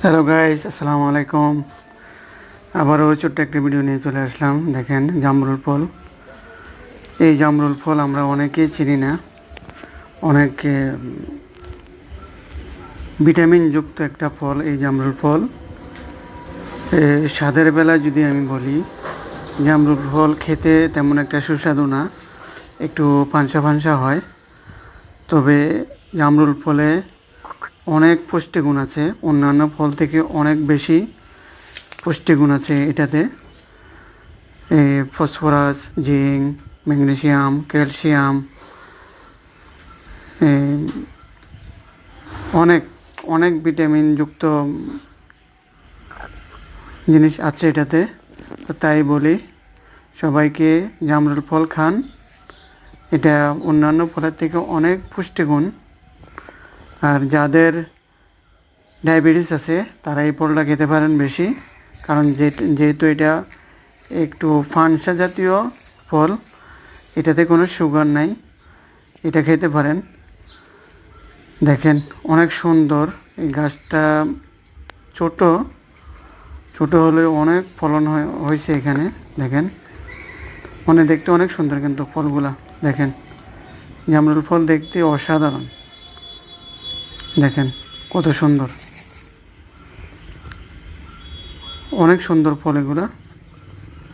Hello guys, আসসালামু আলাইকুম। আবারও ছোট্ট একটা ভিডিও নিয়ে চলে আসলাম। দেখেন, জামরুল ফল। এই জামরুল ফল আমরা অনেকেই চিনি না। অনেক ভিটামিন যুক্ত একটা ফল এই জামরুল ফল। স্বাদের বেলায় যদি আমি বলি, জামরুল ফল খেতে তেমন একটা সুস্বাদু না, একটু পানসা পানসা হয়। তবে জামরুল ফলে অনেক পুষ্টিগুণ আছে, অন্যান্য ফল থেকে অনেক বেশি পুষ্টিগুণ আছে এটাতে। ফসফরাস, জিঙ্ক, ম্যাগনেসিয়াম, ক্যালসিয়াম, অনেক অনেক ভিটামিন যুক্ত জিনিস আছে এটাতে। তো তাই বলি সবাইকে, জামরুল ফল খান। এটা অন্যান্য ফলের থেকে অনেক পুষ্টিগুণ। আর যাদের ডায়াবেটিস আছে তারা এই ফলটা খেতে পারেন বেশি, কারণ যেহেতু এটা একটু ফানসা জাতীয় ফল, এটাতে কোনো সুগার নাই, এটা খেতে পারেন। দেখেন, অনেক সুন্দর এই গাছটা। ছোট ছোট হলে অনেক ফলন হয়েছে এখানে। দেখেন, দেখতে অনেক সুন্দর, কিন্তু ফলগুলা দেখেন, জামরুল ফল দেখতে অসাধারণ। দেখেন কত সুন্দর, অনেক সুন্দর ফল এগুলা।